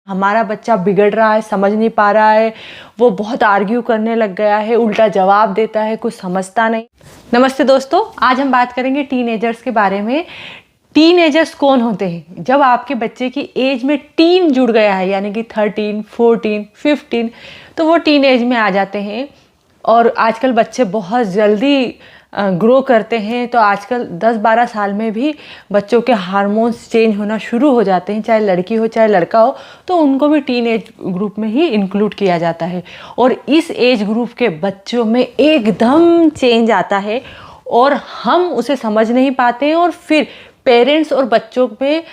हमारा बच्चा बिगड़ रहा है, समझ नहीं पा रहा है, वो बहुत आर्ग्यू करने लग गया है, उल्टा जवाब देता है, कुछ समझता नहीं। नमस्ते दोस्तों, आज हम बात करेंगे टीनेजर्स के बारे में। टीनेजर्स कौन होते हैं? जब आपके बच्चे की एज में टीन जुड़ गया है, यानी कि 13, 14, 15, तो वो टीन एज में आ जाते हैं। और आजकल बच्चे बहुत जल्दी ग्रो करते हैं, तो आजकल 10-12 साल में भी बच्चों के हार्मोन्स चेंज होना शुरू हो जाते हैं, चाहे लड़की हो चाहे लड़का हो, तो उनको भी टीन एज ग्रुप में ही इंक्लूड किया जाता है। और इस एज ग्रुप के बच्चों में एकदम चेंज आता है और हम उसे समझ नहीं पाते हैं, और फिर पेरेंट्स और बच्चों पे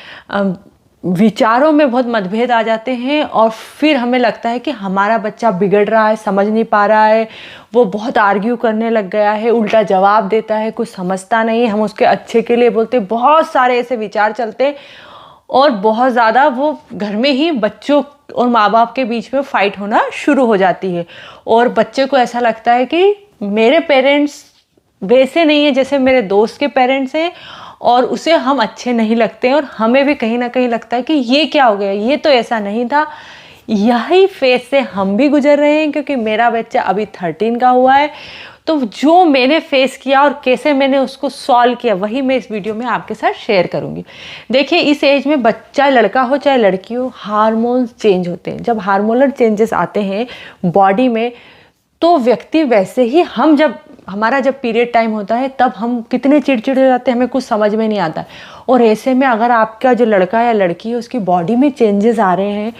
विचारों में बहुत मतभेद आ जाते हैं, और फिर हमें लगता है कि हमारा बच्चा बिगड़ रहा है, समझ नहीं पा रहा है, वो बहुत आर्ग्यू करने लग गया है, उल्टा जवाब देता है, कुछ समझता नहीं है, हम उसके अच्छे के लिए बोलते हैं। बहुत सारे ऐसे विचार चलते हैं और बहुत ज़्यादा वो घर में ही बच्चों और माँ बाप के बीच में फ़ाइट होना शुरू हो जाती है। और बच्चे को ऐसा लगता है कि मेरे पेरेंट्स वैसे नहीं है जैसे मेरे दोस्त के पेरेंट्स हैं, और उसे हम अच्छे नहीं लगते हैं, और हमें भी कहीं ना कहीं लगता है कि ये क्या हो गया, ये तो ऐसा नहीं था। यही फेज से हम भी गुजर रहे हैं, क्योंकि मेरा बच्चा अभी 13 का हुआ है। तो जो मैंने फेस किया और कैसे मैंने उसको सॉल्व किया, वही मैं इस वीडियो में आपके साथ शेयर करूंगी। देखिए, इस एज में बच्चा लड़का हो चाहे लड़की हो, हार्मोन्स चेंज होते हैं। जब हार्मोनल चेंजेस आते हैं बॉडी में, तो व्यक्ति वैसे ही, हमारा जब पीरियड टाइम होता है तब हम कितने चिड़चिड़े हो जाते हैं, हमें कुछ समझ में नहीं आता। और ऐसे में अगर आपका जो लड़का या लड़की है उसकी बॉडी में चेंजेस आ रहे हैं,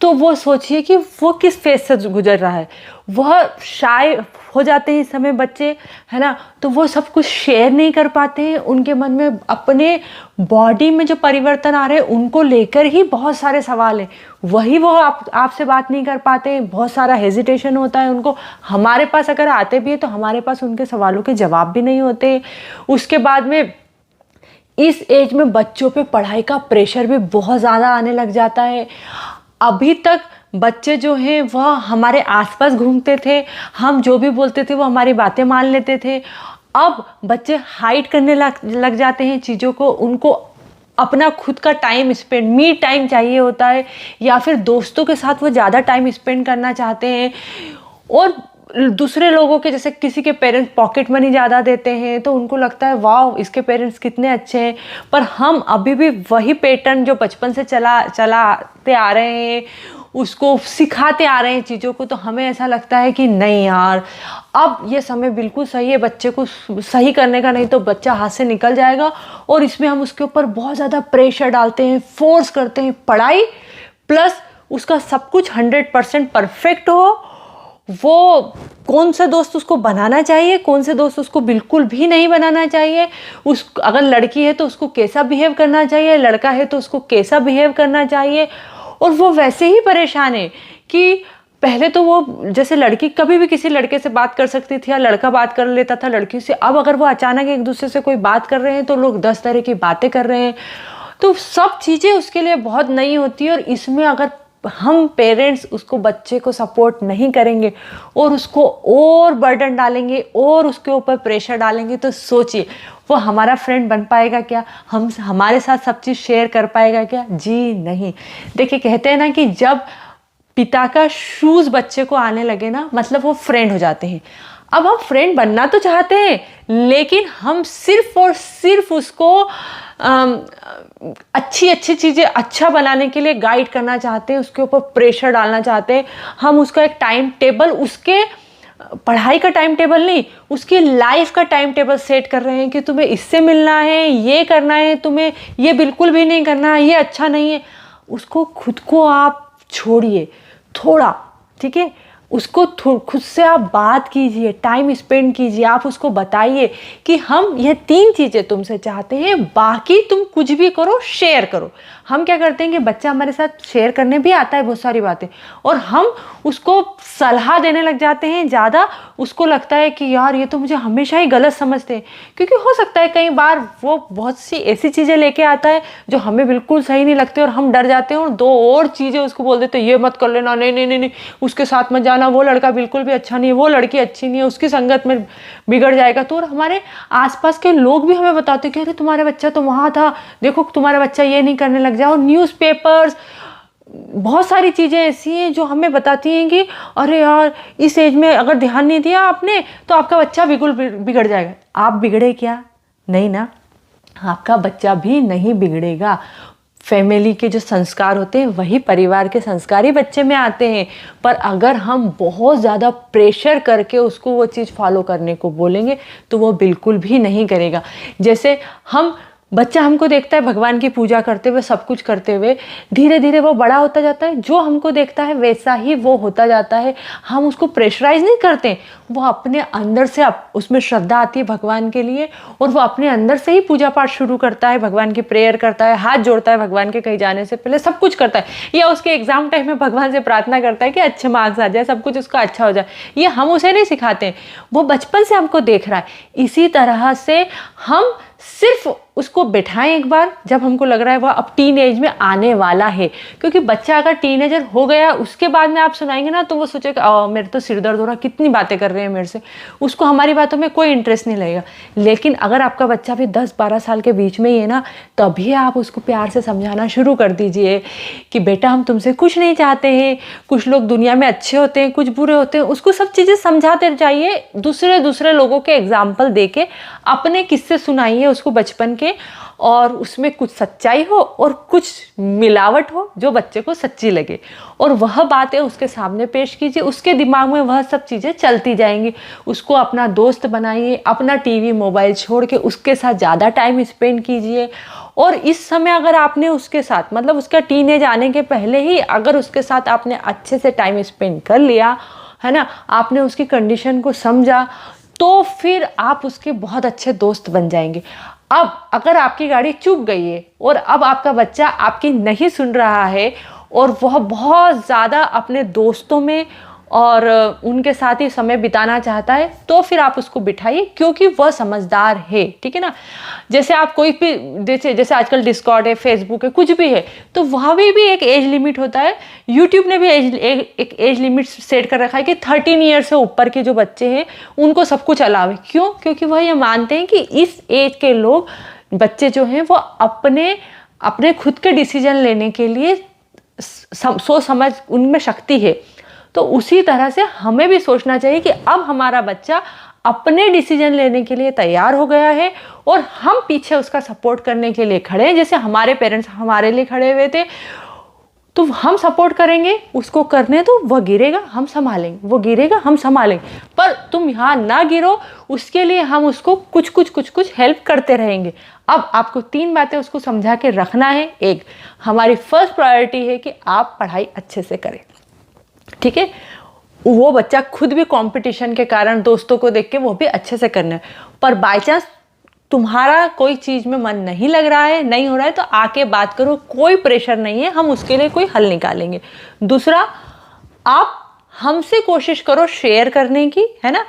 तो वो सोचिए कि वो किस फेज से गुजर रहा है। वह शाय हो जाते हैं इस समय बच्चे, है ना, तो वो सब कुछ शेयर नहीं कर पाते हैं। उनके मन में अपने बॉडी में जो परिवर्तन आ रहे हैं उनको लेकर ही बहुत सारे सवाल हैं, वही वो आपसे बात नहीं कर पाते हैं। बहुत सारा हेजिटेशन होता है उनको। हमारे पास अगर आते भी है तो हमारे पास उनके सवालों के जवाब भी नहीं होते। उसके बाद में इस एज में बच्चों पे पढ़ाई का प्रेशर भी बहुत ज़्यादा आने लग जाता है। अभी तक बच्चे जो हैं वह हमारे आसपास घूमते थे, हम जो भी बोलते थे वो हमारी बातें मान लेते थे। अब बच्चे हाइड करने लग जाते हैं चीज़ों को। उनको अपना खुद का टाइम स्पेंड, मी टाइम चाहिए होता है, या फिर दोस्तों के साथ वो ज़्यादा टाइम स्पेंड करना चाहते हैं। और दूसरे लोगों के, जैसे किसी के पेरेंट्स पॉकेट मनी ज़्यादा देते हैं तो उनको लगता है वाह इसके पेरेंट्स कितने अच्छे हैं। पर हम अभी भी वही पैटर्न जो बचपन से चलाते आ रहे हैं, उसको सिखाते आ रहे हैं चीज़ों को। तो हमें ऐसा लगता है कि नहीं यार, अब ये समय बिल्कुल सही है बच्चे को सही करने का, नहीं तो बच्चा हाथ से निकल जाएगा। और इसमें हम उसके ऊपर बहुत ज़्यादा प्रेशर डालते हैं, फोर्स करते हैं, पढ़ाई प्लस उसका सब कुछ 100% परफेक्ट हो। वो कौन सा दोस्त उसको बनाना चाहिए, कौन से दोस्त उसको बिल्कुल भी नहीं बनाना चाहिए। अगर लड़की है तो उसको कैसा बिहेव करना चाहिए, लड़का है तो उसको कैसा बिहेव करना चाहिए। और वो वैसे ही परेशान है कि पहले तो वो, जैसे लड़की कभी भी किसी लड़के से बात कर सकती थी या लड़का बात कर लेता था लड़की से, अब अगर वो अचानक एक दूसरे से कोई बात कर रहे हैं तो लोग 10 तरह की बातें कर रहे हैं। तो सब चीज़ें उसके लिए बहुत नई होती है। और इसमें अगर हम पेरेंट्स उसको, बच्चे को सपोर्ट नहीं करेंगे और उसको और बर्डन डालेंगे और उसके ऊपर प्रेशर डालेंगे, तो सोचिए वो हमारा फ्रेंड बन पाएगा क्या? हमारे साथ सब चीज़ शेयर कर पाएगा क्या? जी नहीं। देखिए, कहते हैं ना कि जब पिता का शूज़ बच्चे को आने लगे ना, मतलब वो फ्रेंड हो जाते हैं। अब हम फ्रेंड बनना तो चाहते हैं, लेकिन हम सिर्फ और सिर्फ उसको अच्छी चीज़ें अच्छा बनाने के लिए गाइड करना चाहते हैं, उसके ऊपर प्रेशर डालना चाहते हैं। हम उसका एक टाइम टेबल, उसके पढ़ाई का टाइम टेबल नहीं, उसकी लाइफ का टाइम टेबल सेट कर रहे हैं कि तुम्हें इससे मिलना है, ये करना है, तुम्हें ये बिल्कुल भी नहीं करना, ये अच्छा नहीं है। उसको खुद को आप छोड़िए थोड़ा, ठीक है? उसको खुद से आप बात कीजिए, टाइम स्पेंड कीजिए। आप उसको बताइए कि हम ये 3 चीज़ें तुमसे चाहते हैं, बाकी तुम कुछ भी करो, शेयर करो। हम क्या करते हैं कि बच्चा हमारे साथ शेयर करने भी आता है बहुत सारी बातें, और हम उसको सलाह देने लग जाते हैं ज़्यादा। उसको लगता है कि यार ये तो मुझे हमेशा ही गलत समझते हैं, क्योंकि हो सकता है कई बार वो बहुत सी ऐसी चीज़ें लेके आता है जो हमें बिल्कुल सही नहीं लगती और हम डर जाते हैं और 2 और चीज़ें उसको बोल देते हैं, ये मत कर लेना, नहीं नहीं नहीं नहीं, उसके साथ मत जाना, वो लड़का बिल्कुल भी अच्छा नहीं है, वो लड़की अच्छी नहीं है, उसकी संगत में बिगड़ जाएगा। तो और हमारे आसपास के लोग भी हमें बताते हैं कि अरे तुम्हारा बच्चा तो वहाँ था, देखो तुम्हारा बच्चा ये नहीं करने लग जाओ। न्यूज़पेपर्स, बहुत सारी चीज़ें ऐसी हैं जो हमें बताती हैं कि अरे यार इस एज में अगर ध्यान नहीं दिया आपने तो आपका बच्चा बिल्कुल बिगड़ जाएगा। आप बिगड़े क्या? नहीं ना, आपका बच्चा भी नहीं बिगड़ेगा। फैमिली के जो संस्कार होते हैं वही परिवार के संस्कार ही बच्चे में आते हैं। पर अगर हम बहुत ज़्यादा प्रेशर करके उसको वो चीज़ फॉलो करने को बोलेंगे तो वो बिल्कुल भी नहीं करेगा। जैसे बच्चा हमको देखता है भगवान की पूजा करते हुए, सब कुछ करते हुए, धीरे धीरे वो बड़ा होता जाता है, जो हमको देखता है वैसा ही वो होता जाता है। हम उसको प्रेशराइज नहीं करते, वो अपने अंदर से उसमें श्रद्धा आती है भगवान के लिए और वो अपने अंदर से ही पूजा पाठ शुरू करता है, भगवान की प्रेयर करता है, हाथ जोड़ता है भगवान के कहीं जाने से पहले, सब कुछ करता है। या उसके एग्जाम टाइम में भगवान से प्रार्थना करता है कि अच्छे मार्क्स आ जाए, सब कुछ उसका अच्छा हो जाए। ये हम उसे नहीं सिखाते हैं, वो बचपन से हमको देख रहा है। इसी तरह से हम सिर्फ उसको बैठाएं एक बार जब हमको लग रहा है वह अब टीन एज में आने वाला है। क्योंकि बच्चा अगर टीनेजर हो गया उसके बाद में आप सुनाएंगे ना तो वो सोचेगा मेरे तो सिर दर्द हो रहा, कितनी बातें कर रहे हैं मेरे से, उसको हमारी बातों में कोई इंटरेस्ट नहीं लगेगा। लेकिन अगर आपका बच्चा भी 10-12 साल के बीच में ही है ना, तभी आप उसको प्यार से समझाना शुरू कर दीजिए कि बेटा हम तुमसे कुछ नहीं चाहते हैं, कुछ लोग दुनिया में अच्छे होते हैं, कुछ बुरे होते हैं। उसको सब चीज़ें समझाते जाइए, दूसरे लोगों के एग्जाम्पल दे के अपने किस्से सुनाइए उसको बचपन के, और उसमें कुछ सच्चाई हो और कुछ मिलावट हो जो बच्चे को सच्ची लगे, और वह बातें उसके सामने पेश कीजिए। उसके दिमाग में वह सब चीज़ें चलती जाएंगी। उसको अपना दोस्त बनाइए, अपना टीवी मोबाइल छोड़ के उसके साथ ज़्यादा टाइम स्पेंड कीजिए। और इस समय अगर आपने उसके साथ, मतलब उसका टीनेज आने के पहले ही अगर उसके साथ आपने अच्छे से टाइम स्पेंड कर लिया है ना, आपने उसकी कंडीशन को समझा, तो फिर आप उसके बहुत अच्छे दोस्त बन जाएंगे। अब अगर आपकी गाड़ी चूक गई है और अब आपका बच्चा आपकी नहीं सुन रहा है और वह बहुत ज़्यादा अपने दोस्तों में और उनके साथ ही समय बिताना चाहता है, तो फिर आप उसको बिठाइए, क्योंकि वह समझदार है, ठीक है ना। जैसे आप कोई भी जैसे आजकल डिस्कॉर्ड है, फेसबुक है, कुछ भी है, तो वहाँ भी एक एज लिमिट होता है। यूट्यूब ने भी एक एज लिमिट सेट कर रखा है कि 13 ईयर से ऊपर के जो बच्चे हैं उनको सब कुछ अलाउ है। क्यों? क्योंकि वह ये मानते हैं कि इस एज के लोग, बच्चे जो हैं वो अपने खुद के डिसीजन लेने के लिए सोच समझ उनमें शक्ति है। तो उसी तरह से हमें भी सोचना चाहिए कि अब हमारा बच्चा अपने डिसीजन लेने के लिए तैयार हो गया है और हम पीछे उसका सपोर्ट करने के लिए खड़े हैं। जैसे हमारे पेरेंट्स हमारे लिए खड़े हुए थे, तो हम सपोर्ट करेंगे उसको करने दो, वह गिरेगा हम संभालेंगे, वो गिरेगा हम संभालेंगे, पर तुम यहाँ ना गिरो उसके लिए हम उसको कुछ हेल्प करते रहेंगे। अब आपको 3 बातें उसको समझा के रखना है। एक, हमारी फर्स्ट प्रायोरिटी है कि आप पढ़ाई अच्छे से करें, ठीक है। वो बच्चा खुद भी कंपटीशन के कारण दोस्तों को देख के वो भी अच्छे से करना है, पर बाय चांस तुम्हारा कोई चीज़ में मन नहीं लग रहा है, नहीं हो रहा है, तो आके बात करो, कोई प्रेशर नहीं है, हम उसके लिए कोई हल निकालेंगे। दूसरा, आप हमसे कोशिश करो शेयर करने की, है ना।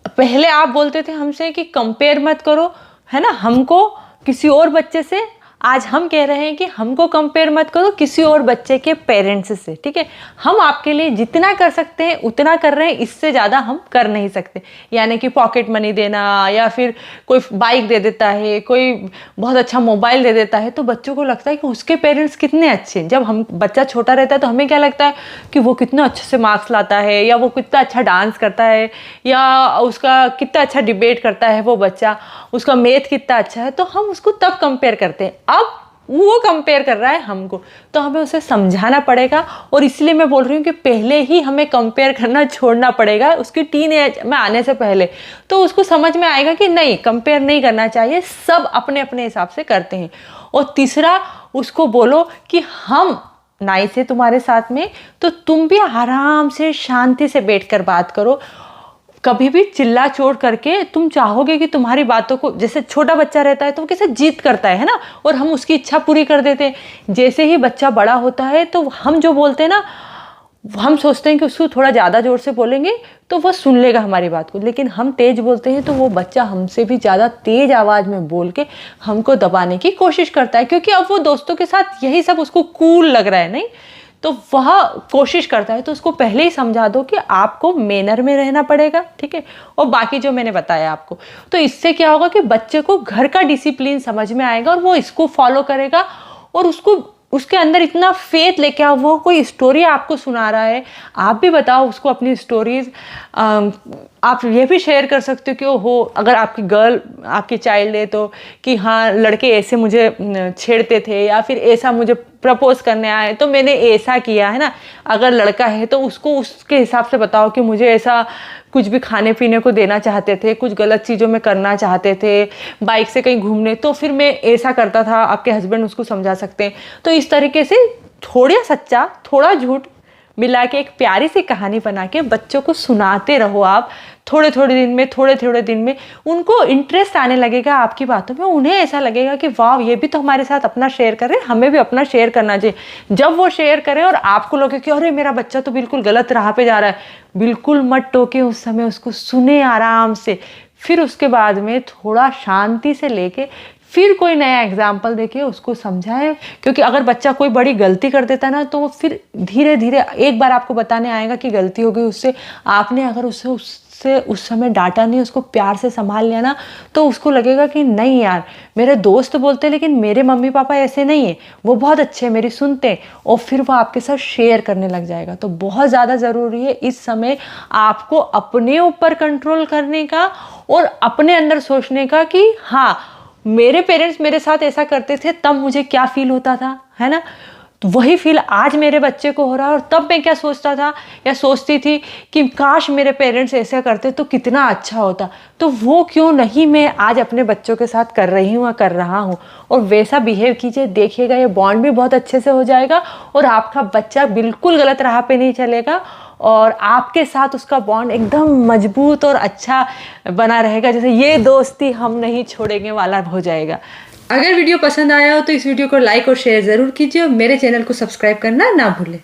पहले आप बोलते थे हमसे कि कंपेयर मत करो, है ना, हमको किसी और बच्चे से। आज हम कह रहे हैं कि हमको कंपेयर मत करो किसी और बच्चे के पेरेंट्स से, ठीक है। हम आपके लिए जितना कर सकते हैं उतना कर रहे हैं, इससे ज़्यादा हम कर नहीं सकते। यानी कि पॉकेट मनी देना, या फिर कोई बाइक दे देता है, कोई बहुत अच्छा मोबाइल दे देता है, तो बच्चों को लगता है कि उसके पेरेंट्स कितने अच्छे हैं। जब बच्चा छोटा रहता है तो हमें क्या लगता है कि वो कितना अच्छे से मार्क्स लाता है, या वो कितना अच्छा डांस करता है, या उसका कितना अच्छा डिबेट करता है वो बच्चा, उसका मैथ कितना अच्छा है, तो हम उसको तब कंपेयर करते हैं। अब वो कंपेयर कर रहा है हमको, तो हमें उसे समझाना पड़ेगा। और इसलिए मैं बोल रही हूँ कि पहले ही हमें कंपेयर करना छोड़ना पड़ेगा उसकी टीन एज में आने से पहले, तो उसको समझ में आएगा कि नहीं, कंपेयर नहीं करना चाहिए, सब अपने अपने हिसाब से करते हैं। और तीसरा, उसको बोलो कि हम नाइस है तुम्हारे साथ में, तो तुम भी आराम से शांति से बैठकर बात करो। कभी भी चिल्ला चोट करके तुम चाहोगे कि तुम्हारी बातों को, जैसे छोटा बच्चा रहता है तो वो कैसे जीत करता है ना, और हम उसकी इच्छा पूरी कर देते हैं। जैसे ही बच्चा बड़ा होता है तो हम जो बोलते हैं ना, हम सोचते हैं कि उसको थोड़ा ज़्यादा जोर से बोलेंगे तो वह सुन लेगा हमारी बात को, लेकिन हम तेज़ बोलते हैं तो वो बच्चा हमसे भी ज़्यादा तेज़ आवाज़ में बोल के हमको दबाने की कोशिश करता है, क्योंकि अब वो दोस्तों के साथ यही सब उसको कूल लग रहा है, नहीं तो वह कोशिश करता है। तो उसको पहले ही समझा दो कि आपको मैनर में रहना पड़ेगा, ठीक है। और बाकी जो मैंने बताया आपको, तो इससे क्या होगा कि बच्चे को घर का डिसिप्लिन समझ में आएगा और वो इसको फॉलो करेगा, और उसको उसके अंदर इतना फेथ लेके आओ, वो कोई स्टोरी आपको सुना रहा है, आप भी बताओ उसको अपनी स्टोरीज। आप ये भी शेयर कर सकते हो कि हो अगर आपकी गर्ल आपकी चाइल्ड है तो कि हाँ लड़के ऐसे मुझे छेड़ते थे या फिर ऐसा मुझे प्रपोज करने आए तो मैंने ऐसा किया है ना। अगर लड़का है तो उसको उसके हिसाब से बताओ कि मुझे ऐसा कुछ भी खाने पीने को देना चाहते थे, कुछ गलत चीज़ों में करना चाहते थे, बाइक से कहीं घूमने, तो फिर मैं ऐसा करता था। आपके हस्बैंड उसको समझा सकते हैं। तो इस तरीके से थोड़ा सच्चा थोड़ा झूठ मिला के एक प्यारी सी कहानी बना के बच्चों को सुनाते रहो आप। थोड़े थोड़े दिन में उनको इंटरेस्ट आने लगेगा आपकी बातों में। उन्हें ऐसा लगेगा कि वाह ये भी तो हमारे साथ अपना शेयर कर रहे हैं, हमें भी अपना शेयर करना चाहिए। जब वो शेयर करें और आपको लगे कि अरे मेरा बच्चा तो बिल्कुल गलत राह पे जा रहा है, बिल्कुल मत टोके उस समय, उसको सुने आराम से। फिर उसके बाद में थोड़ा शांति से लेके फिर कोई नया एग्जाम्पल देके उसको समझाएं। क्योंकि अगर बच्चा कोई बड़ी गलती कर देता ना तो फिर धीरे धीरे एक बार आपको बताने आएगा कि गलती हो गई उससे, आपने अगर उससे उस समय डांटा नहीं, उसको प्यार से संभाल लिया ना, तो उसको लगेगा कि नहीं यार मेरे दोस्त बोलते हैं लेकिन मेरे मम्मी पापा ऐसे नहीं है, वो बहुत अच्छे हैं, मेरी सुनते हैं। और फिर वो आपके साथ शेयर करने लग जाएगा। तो बहुत ज़्यादा ज़रूरी है इस समय आपको अपने ऊपर कंट्रोल करने का और अपने अंदर सोचने का कि हाँ मेरे पेरेंट्स मेरे साथ ऐसा करते थे तब मुझे क्या फील होता था, है ना। तो वही फील आज मेरे बच्चे को हो रहा है। और तब मैं क्या सोचता था या सोचती थी कि काश मेरे पेरेंट्स ऐसा करते तो कितना अच्छा होता। तो वो क्यों नहीं मैं आज अपने बच्चों के साथ कर रही हूँ या कर रहा हूँ। और वैसा बिहेव कीजिए, देखिएगा ये बॉन्ड भी बहुत अच्छे से हो जाएगा और आपका बच्चा बिल्कुल गलत राह पे नहीं चलेगा और आपके साथ उसका बॉन्ड एकदम मजबूत और अच्छा बना रहेगा। जैसे ये दोस्ती हम नहीं छोड़ेंगे वाला हो जाएगा। अगर वीडियो पसंद आया हो तो इस वीडियो को लाइक और शेयर ज़रूर कीजिए और मेरे चैनल को सब्सक्राइब करना ना भूलें।